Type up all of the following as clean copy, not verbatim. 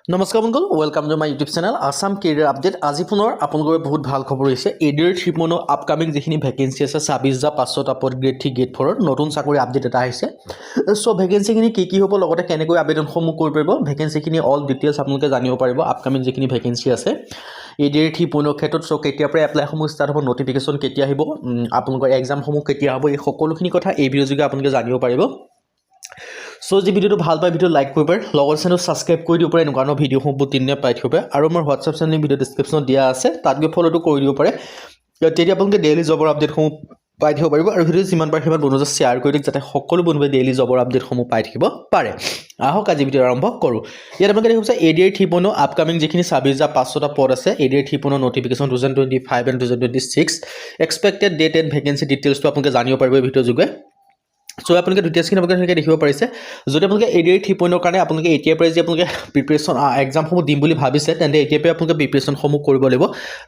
নমস্কাৰ বন্ধু welcome to my YouTube channel Assam career update আজি পুনৰ আপোনালোকৰ বহুত ভাল খবৰ হৈছে এডিআৰ 3.0 আপকামিং যিখিনি ভ্যাকেন্সি আছে 26500 আপত গ্ৰেড 3 গ্ৰেড 4 নতুন চাকৰি আপডেট এটা আহিছে সো ভ্যাকেন্সিখিনি কি হ'ব লগতে কেনেকৈ আবেদনসমূহ কৰিব পাৰিব ভ্যাকেন্সিখিনি অল ডিটেইলছ আপোনালোকে জানিব পাৰিব আপকামিং যিখিনি ভ্যাকেন্সি আছে এডিআৰ 3.0 ক্ষেত্ৰত সো কেতিয়া পৰা এপ্লাই সমূহ ষ্টাৰ্ট হ'ব নটিফিকেশন কেতিয়া আহিব আপোনালোকৰ এক্সাম সমূহ কেতিয়া হ'ব এই সকলোখিনি কথা এই ভিডিঅ' যোগে আপোনালোকে জানিব পাৰিব সো যে ভিডিওটো ভাল পায় ভিডিও লাইক কৰিব লগৰ চেনেল সাবস্ক্ৰাইব কৰি দিব পাৰে এনেকুৱা ভিডিও সমূহ তিনিনে পাই থিব আৰু মোৰ হোৱাটছআপ চেনেল ভিডিও ডেসক্ৰিপচনত দিয়া আছে তাত গৈ ফলোটো কৰি দিব পাৰে তেতিয়া আপোনালোকে ডেইলি জবৰ আপডেট সমূহ পাই থিব পাৰিব আৰু ভিডিও যিমান পাৰে সিমান বন্ধুক শ্বেয়াৰ কৰি দিক যাতে সকলো বন্ধুৱে ডেইলি জবৰ আপডেট সমূহ পাই থাকিব পাৰে আহক আজি ভিডিও আৰম্ভ কৰো ইয়াত আপোনালোকে দেখিছে এডিআৰ 3.0 আপকামিং যিখিনি 26500 পদ আছে ADR 3.0 notification 2025 and 2026 expected date and vacancy ডিটেইলছটো আপোনালোকে জানিব পাৰিব ভিডিও যোগে সো আপোনালোকে ডিটেইলছখিনি আপোনালোকে দেখিব পাৰিছে যদি আপোনালোকে এডিআৰ 3.0 কাৰণে আপোনালোকে এতিয়া পৰা যে আপোনালোকে প্ৰিপাৰেচন এক্সাম সমূহ দিম বুলি ভাবিছে তেন্তে এতিয়া পৰা আপোনালোকে প্ৰিপাৰেচন সমূহ কৰিব লাগিব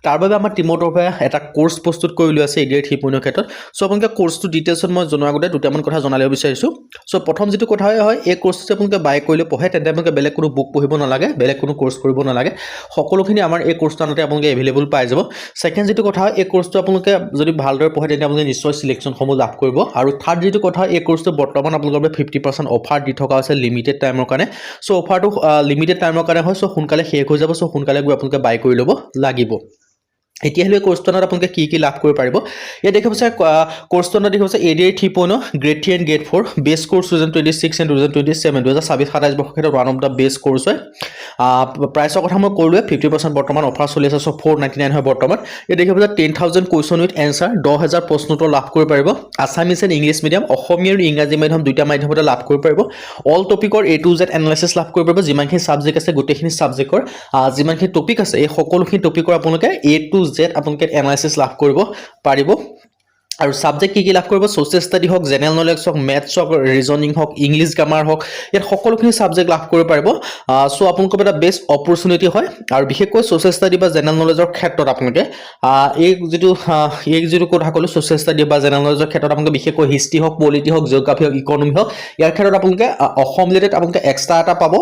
তাৰ বাবে আমাৰ টিমৰ পৰা এটা কোৰ্স প্ৰস্তুত কৰি লৈ আছে এডিআৰ 3.0 ক্ষেত্ৰত সো আপোনালোকে কোৰ্সটো ডিটেইলছত মই জনোৱা আগতে দুটামান কথা জনালে বিচাৰিছো সো প্ৰথম যেটো কথা হয় এই কোৰ্সটো আপোনালোকে বাই কৰিলে পঢ়ে তেন্তে আপোনালোকে বেলেগ কোনো বুক পঢ়িব নালাগে বেলেগ কোনো কোৰ্স কৰিব নালাগে সকলোখিনি আমাৰ এই কোৰ্সটাতে আপোনালোকে এভেইলেবল পাই যাব সেকেন্ড যেটো কথা হয় এই কোৰ্সটো আপোনালোকে যদি ভালদৰে পঢ়ে তেন্তে আপোনালোকে নিশ্চয় সিলেকশন সমূহ লাভ কৰিব আৰু থাৰ্ড যেটো কথা এই কোৰ্সটো বৰ্তমান আপোনালোকৰ 50% অফাৰ দি থকা আছে লিমিটেড টাইমৰ কাৰণে সো অফাৰটো লিমিটেড টাইমৰ কাৰণে হয় সো সোনকালে শেষ হৈ যাব সো সোনকালে গৈ আপোনালোকে বাই কৰি ল'ব লাগিব এতিয়া হলে কোৰ্সটোনত আপোনালোকে কি লাভ কৰিব পাৰিব এই দেখিছে কোৰ্সটোনত দেখিছে ADR 3.0 grade 3 and grade 4 base course 2026 and 2027 2027 বৰ্ষৰ ক্ষেত্ৰত one of the base course হয় প্ৰাইসৰ কথা মই ক'লোৱে 50% বৰ্তমান অফাৰ চলি আছে সো 499 হয় বৰ্তমান এই দেখিছে 10000 কোৱেশ্চন উইথ এনসাৰ 10000 প্ৰশ্ন উত্তৰ লাভ কৰিব পাৰিব Assamese and English medium Asomiya আৰু ইংৰাজী মাধ্যম দুটা মাধ্যমতে লাভ কৰিব পাৰিব অল টপিকৰ A to Z এনালাইসিস লাভ কৰিব পাৰিব যিমানখিনি সাবজেক্ট আছে গোটেইখিনি সাবজেক্টৰ যিমানখিনি টপিক আছে এই সকলোখিনি টপিকৰ আপোনালোকে A to Z আপোনালোকে এনালাইসিস লাভ কৰিব পাৰিব আৰু সাবজেক্ট কি লাভ কৰিব সোশ্যাল ষ্টাডি হক জেনাৰেল নলেজ হক ম্যাথছ হক ৰিজনিং হক ইংলিশ গ্ৰামাৰ হক ইয়াত সকলোখিনি সাবজেক্ট লাভ কৰিব পাৰিব সো আপোনালোকৰ এটা বেষ্ট অপৰচুনিটি হয় আৰু বিশেষকৈ সোশ্যাল ষ্টাডি বা জেনাৰেল নলেজৰ ক্ষেত্ৰত আপোনালোকে এই যেটো কথা ক'লো সোশ্যাল ষ্টাডি বা জেনাৰেল নলেজৰ ক্ষেত্ৰত আপোনালোকে বিশেষকৈ হিষ্ট্ৰি হক পলিটি হক জিওগ্ৰাফি হক ইকনমি হক ইয়াৰ ক্ষেত্ৰত আপোনালোকে অসম ৰিলেটেড আপোনালোকে এক্সট্ৰা এটা পাব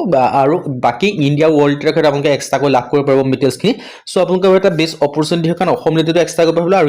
আৰু বাকি ইণ্ডিয়া ওয়াৰ্ল্ড ৰিলেটেড ক্ষেত্ৰত আপোনালোকে এক্সট্ৰা কৈ লাভ কৰিব পাৰিব মেটেৰিয়েলছখিনি সো আপোনালোকৰ এটা বেষ্ট অপৰচুনিটি হয় কাৰণ অসম ৰিলেটেড এক্সট্ৰা কৰিব পাৰিব আৰু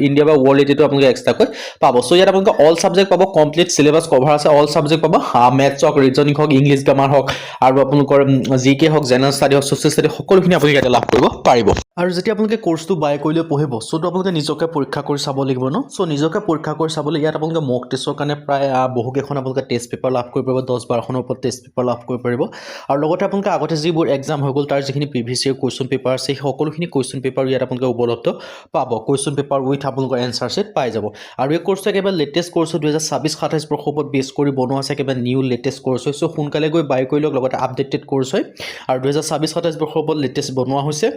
ইণ্ডিয়া বা ওয়াৰ্ল্ড ৰিলেটেড আপোনালোকে এক্সট্ৰা কৈ পাব সো ইয়াত আপোনালোকে অল সাবজেক্ট পাব কমপ্লিট সিলেবাস কভাৰ আছে অল সাবজেক্ট পাব ম্যাথছ হক ৰিজনিং হক ইংলিশ গ্ৰামাৰ হক আৰু আপোনালোকৰ জিকে হক জেনাৰেল ষ্টাডি হক সোশ্যাল ষ্টাডি সকলোখিনি আপোনালোকে ইয়াত লাভ কৰিব পাৰিব আৰু যেতিয়া আপোনালোকে কোৰ্সটো বাই কৰিলে পঢ়িব সো আপোনালোকে নিজকে পৰীক্ষা কৰি চাব লাগিব ন সো নিজকে পৰীক্ষা কৰি চাবলৈ ইয়াত আপোনালোকে মক টেষ্টৰ কাৰণে প্ৰায় বহুকেইখন আপোনালোকে টেষ্ট পেপাৰ লাভ কৰিব পাৰিব 10-12খনৰ ওপৰত টেষ্ট পেপাৰ লাভ কৰিব পাৰিব আৰু লগতে আপোনালোকে আগতে যিবোৰ এক্সাম হৈ গ'ল তাৰ যিখিনি প্ৰিভিয়াছ ইয়াৰ কুৱেশ্যন পেপাৰ আছে সেই সকলোখিনি কুৱেশ্যন পেপাৰ ইয়াত আপোনালোকে উপলব্ধ পাব কুৱেশ্যন পেপাৰ উইথ আপোনালোকৰ এনসাৰ সেট পাই যাব আৰু এই কোৰ্সটো একেবাৰে লেটেষ্ট কোৰ্স 2026-27 বৰ্ষৰ ওপৰত বেছ কৰি বনোৱা আছে একেবাৰে নিউ লেটেষ্ট কোৰ্স হয় সো সোনকালে গৈ বাই কৰি লওক লগতে আপডেটেড কোৰ্স হয় আৰু 2026-27 বৰ্ষৰ ওপৰত লেটেষ্ট বনোৱা হৈছে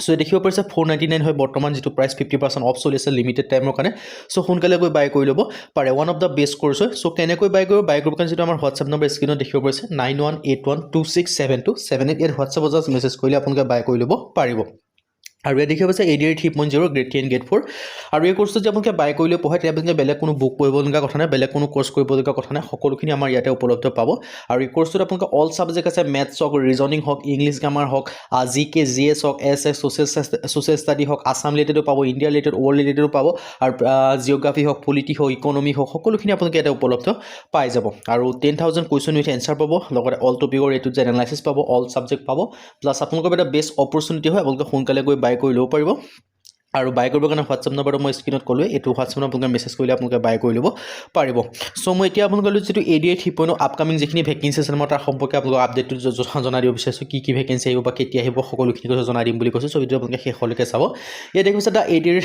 সো দেখিব পাৰিছে 499 হয় বৰ্তমান যেটো প্ৰাইস 50% অফ চলি আছে লিমিটেড টাইমৰ কাৰণে সো সোনকালে গৈ বাই কৰি ল'ব পাৰে one of the best course হয় সো কেনেকৈ বাই কৰিব কাৰণে যেটো আমাৰ হোৱাটছআপ নম্বৰ স্ক্ৰিনত দেখিব পাৰিছে 9181267278 এৰ হোৱাটছআপত জাস্ট মেছেজ কৰিলে আপোনালোকে বাই কৰি ল'ব পাৰিব আৰু এই দেখিব আছে এডিআৰ 3.0 গ্ৰেড 3 গ্ৰেড 4 আৰু এই কোৰ্সটো যে আপোনালোকে বাই কৰিলে পঢ়ে তেতিয়া আপোনালোকে বেলেগ কোনো বুক পঢ়িব লগা কথা নাই বেলেগ কোনো কোৰ্স কৰিব লগা কথা নাই সকলোখিনি আমাৰ ইয়াতে উপলব্ধ পাব আৰু এই কোৰ্সটোত আপোনালোকে অল সাবজেক্ট আছে ম্যাথছ হক ৰিজনিং হক ইংলিশ গ্ৰামাৰ হক জিকে জিএস হক এছএস সোশ্যাল ষ্টাডি হক আসাম ৰিলেটেডো পাব ইণ্ডিয়া ৰিলেটেড ওয়াৰ্ল্ড ৰিলেটেডো পাব আৰু জিওগ্ৰাফি হক পলিটি হক ইকনমি হক সকলোখিনি আপোনালোকে ইয়াতে উপলব্ধ পাই যাব আৰু 10000 কোৱেশ্চন উইথ এনসাৰ পাব লগতে অল টপিকৰ A to Z এনালাইসিস পাব অল সাবজেক্ট পাব প্লাস আপোনালোকৰ এটা বেষ্ট অপৰচুনিটি হয় আপোনালোকে সোনকালে গৈ বাই কৰি ল'ব পাৰিব আৰু বাই কৰিবৰ কাৰণে হোৱাটছআপ নম্বৰটো মই স্ক্ৰিনত ক'লোৱে এটো হোৱাটছআপ আপোনালোকে মেছেজ কৰিলে আপোনালোকে বাই কৰি ল'ব পাৰিব সো মই এতিয়া আপোনালোকৰ যেটো এডিআৰ 3.0 আপকামিং যিখিনি ভ্যাকেন্সি আছে মই তাৰ সম্পৰ্কে আপোনালোকক আপডেটটো জনাই দিব বিচাৰিছো কি ভ্যাকেন্সি আহিব বা কেতিয়া আহিব সকলোখিনি কথা জনাই দিম বুলি কৈছো সো ভিডিও আপোনালোকে শেষলৈকে চাব এই দেখিছে দা এডিআৰ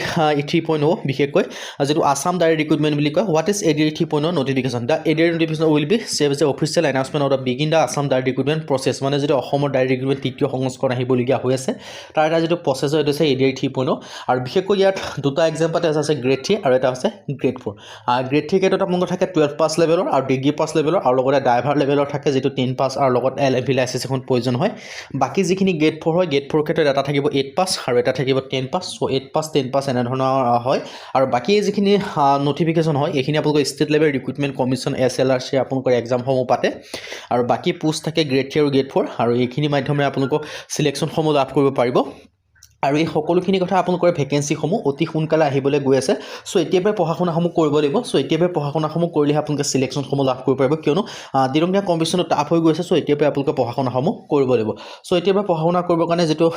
3.0 বিশেষকৈ যেটো আসাম ডাইৰেক্ট ৰিক্ৰুটমেন্ট বুলি কয় what is ADR 3.0 notification the ADR notification will be save as official announcement of the begin the Assam direct recruitment process মানে যেটো অসমৰ ডাইৰেক্ট ৰিক্ৰুটমেন্ট তৃতীয় সংস্কৰণ আহিবলগীয়া হৈ আছে তাৰ এটা যেটো প্ৰসেস হয় এইটো আছে এডিআৰ 3.0 আৰু বিশেষকৈ ইয়াত দুটা এক্সাম পাতে আছে গ্ৰেড 3 আৰু এটা আছে গ্ৰেড 4 গ্ৰেড 3 কেইটাত আপোনালোকৰ থাকে 12 পাছ লেভেলৰ আৰু ডিগ্ৰী পাছ লেভেলৰ আৰু লগতে ড্ৰাইভাৰ লেভেলৰ থাকে যেটো 10 পাছ আৰু লগত LLB লাইসেন্স এখন প্ৰয়োজন হয় বাকি যিখিনি গ্ৰেড 4 হয় গ্ৰেড 4 ক্ষেত্ৰত এটা থাকিব 8 পাছ আৰু এটা থাকিব 10 পাছ সো 8 পাছ 10 পাছ এনে ধৰণৰ হয় আৰু বাকি যিখিনি নটিফিকেশন হয় এইখিনি আপোনালোকৰ state level recruitment commission SLRC আপোনালোকৰ এক্সাম সমূহ পাতে আৰু বাকি পোষ্ট থাকে গ্ৰেড 3 আৰু গ্ৰেড 4 আৰু এইখিনি মাধ্যমেৰে আপোনালোকৰ সিলেকশন সমূহ লাভ কৰিব পাৰিব আৰু এই সকলোখিনি কথা আপোনালোকৰ ভেকেন্সি সমূহ অতি সোনকালে আহিবলৈ গৈ আছে সো এতিয়াবে পঢ়াশুনা সমূহ কৰিব লাগিব সো এতিয়াবে পঢ়াশুনা সমূহ কৰিলে আপোনালোকে সিলেকশন সমূহ লাভ কৰিব পাৰিব কিয়নো দিৰংগীয়া কম্পিটিশনত টাফ হৈ গৈছে সো এতিয়াবে আপোনালোকে পঢ়াশুনা সমূহ কৰিব লাগিব সো এতিয়াবে পঢ়াশুনা কৰিবৰ কাৰণে যেটো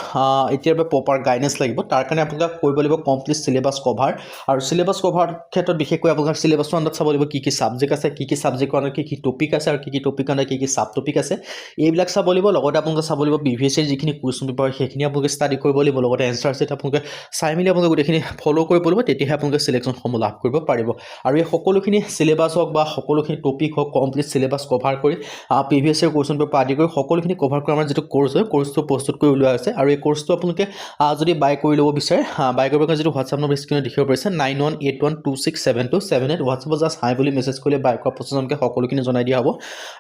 এতিয়াবে প্ৰপাৰ গাইডেন্স লাগিব তাৰ কাৰণে আপোনালোকে কৰিব লাগিব কমপ্লিট সিলেবাস কভাৰ আৰু সিলেবাস কভাৰ ক্ষেত্ৰত বিশেষকৈ আপোনালোকে সিলেবাসৰ আন্দাজ চাব লাগিব কি সাবজেক্ট আছে কি সাবজেক্টৰ আন্দাৰ কি টপিক আছে আৰু কি টপিক আন্দাৰ কি সাব টপিক আছে এইবিলাক চাব লাগিব লগতে আপোনালোকে চাব লাগিব প্ৰিভিয়াস ইয়াৰ যিখিনি কোৱেশ্চন পেপাৰ সেইখিনি আপোনালোকে ষ্টাডি কৰিব লাগিব লগতে এনসাৰ সেট আপোনালোকে চাই মিলি আপোনালোকে গোটেইখিনি ফলো কৰিব লাগিব তেতিয়াহে আপোনালোকে সিলেকশন সমূহ লাভ কৰিব পাৰিব আৰু এই সকলোখিনি সিলেবাস হওক বা সকলোখিনি টপিক হওক কমপ্লিট সিলেবাস কভাৰ কৰি প্ৰিভিয়াস ইয়াৰ কোৱেশ্চন পেপাৰ আদি কৰি সকলোখিনি কভাৰ কৰি আমাৰ যেটো কোৰ্স হয় কোৰ্সটো প্ৰস্তুত কৰি উলিওৱা আছে আৰু এই কোৰ্সটো আপোনালোকে যদি বাই কৰি ল'ব বিচাৰে বাই কৰিবৰ কাৰণে যেটো WhatsApp নম্বৰ স্ক্ৰিনত দেখিব পাৰিছে 9181267278 WhatsApp জাস্ট হাই বুলি মেছেজ কৰিলে বাই কৰা প্ৰচেছনকে সকলোখিনি জনাই দিয়া হ'ব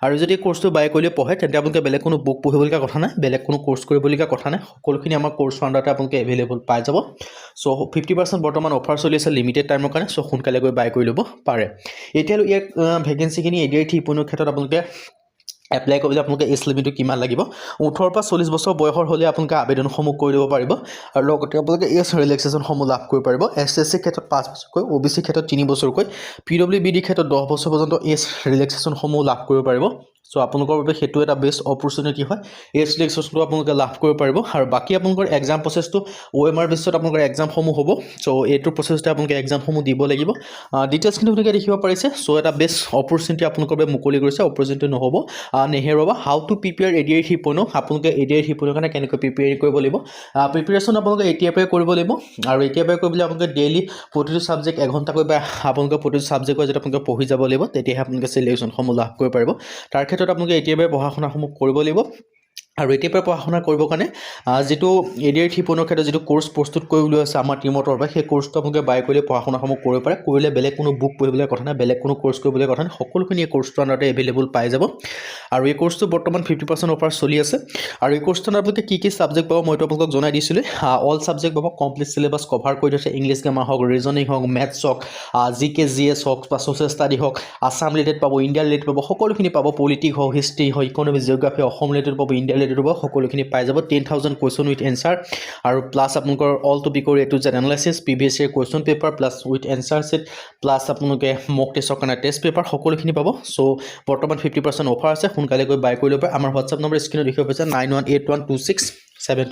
আৰু যদি কোৰ্সটো বাই কৰিলে পঢ়ে তেন্তে আপোনালোকে বেলেগ কোনো বুক পঢ়িবলগা কথা নাই বেলেগ কোনো কোৰ্স কৰিবলগা কথা নাই সকলোখিনি আমাৰ কোৰ্স আন্ডাৰতে আপোনালোকে এভেইলেবল পাই যাব সো 50% বৰ্তমান অফাৰ চলি আছে লিমিটেড টাইমৰ কাৰণে সো সোনকালে গৈ বাই কৰি ল'ব পাৰে এতিয়া ইয়াৰ ভেকেন্সি খিনি এডিআই 3.0 ক্ষেত্ৰত আপোনালোকে এপ্লাই কৰিবলৈ আপোনালোকে এজ লিমিটটো কিমান লাগিব 18 পৰা 40 বছৰ বয়সৰ হলে আপোনালোকে আবেদন সমূহ কৰি ল'ব পাৰিব আৰু লগতে আপোনালোকে এজ ৰিলেক্সেশন সমূহ লাভ কৰিব পাৰিব এছএসসি ক্ষেত্ৰত 5 বছৰকৈ ওবিসি ক্ষেত্ৰত 3 বছৰকৈ পিডব্লিউবিডি ক্ষেত্ৰত 10 বছৰ পৰ্যন্ত এজ ৰিলেক্সেশন সমূহ লাভ কৰিব পাৰিব সো আপোনালোকৰ বাবে হেতু এটা বেষ্ট অপৰচুনিটি হয় এজ ৰিলেক্সেশনটো আপোনালোকে লাভ কৰিব পাৰিব আৰু বাকি আপোনালোকৰ এক্সাম প্ৰসেছটো OMR বেছত আপোনালোকৰ এক্সাম সমূহ হ'ব সো এইটো প্ৰসেছতে আপোনালোকে এক্সাম সমূহ দিব লাগিব ডিটেইলছ খিনি আপোনালোকে দেখিব পাৰিছে সো এটা বেষ্ট অপৰচুনিটি আপোনালোকৰ বাবে মুকলি কৰিছে অপৰচুনিটি নহব নেহেৰবা হাউ টু প্ৰিপেয়াৰ এডিআই 3.0 আপোনালোকে এডিআই 3.0 কাৰণে কেনেকৈ প্ৰিপেয়াৰ কৰিব লাগিব প্ৰিপেয়াৰেশ্যন আপোনালোকে এতিয়াপে কৰিব লাগিব আৰু এতিয়াপে কৰিবলৈ আপোনালোকে ডেইলি প্ৰতিটো সাবজেক্ট এঘণ্টাকৈ বা আপোনালোকে প্ৰতিটো সাবজেক্টৰ যেটা আপোনালোকে পঢ়ি যাব লাগিব তেতিয়াহে আপোনালোকে সিলেকশন সমূহ লাভ কৰিব পাৰিব তাৰ ক্ষেত্ৰত আপোনালোকে এতিয়াপে পঢ়াশুনা সমূহ কৰিব লাগিব আৰু এতিয়াপে পঢ়াশুনা কৰিবৰ কাৰণে যেটো এডিআই 3.0 ক্ষেত্ৰত যেটো কোৰ্স প্ৰস্তুত কৰি উলিওৱা আছে আমাৰ টিমৰ তৰফে সেই কোৰ্সটো আপোনালোকে বাই কৰিলে পঢ়াশুনা সমূহ কৰিব পাৰে কৰিলে বেলেগ কোনো বুক পঢ়িবলৈ কথা নাই বেলেগ কোনো কোৰ্স কৰিবলৈ কথা নাই সকলোখিনি এই কোৰ্সটো আন্ডাৰতে এভেইলেবল পাই যাব আৰু এই কোৰ্সটো বৰ্তমান 50% অফাৰ চলি আছে আৰু এই কোৰ্সটো আপোনালোকে কি সাবজেক্ট পাব মইতো আপোনালোকক জনাই দিছিলো অল সাবজেক্ট পাব কমপ্লিট সিলেবাস কভাৰ কৰি দিছে ইংলিশ গ্ৰামাৰ হওক ৰিজনিং হওক ম্যাথছ হওক জিকে জিএস হওক বা সোশ্যাল ষ্টাডি হওক আসাম ৰিলেটেড পাব ইণ্ডিয়া ৰিলেটেড পাব সকলোখিনি পাব পলিটিক্স হওক হিষ্ট্ৰী হওক ইকোনমি জিওগ্ৰাফি অসম ৰিলেটেড পাব ইণ্ডিয়া ৰিলেটেড পাব সকলোখিনি পাই যাব 10000 কোৱেশ্চন উইথ এনসাৰ আৰু প্লাস আপোনালোকৰ অল টপিকৰ A to Z analysis previous year question paper plus with answer set plus আপোনালোকে মক টেষ্টৰ কাৰণে টেষ্ট পেপাৰ সকলোখিনি পাব সো বৰ্তমান 50% অফাৰ আছে সোনকালে গৈ বাই কৰি ল'ব আমাৰ WhatsApp নম্বৰ স্ক্ৰিনত দেখিব পাইছে 91812672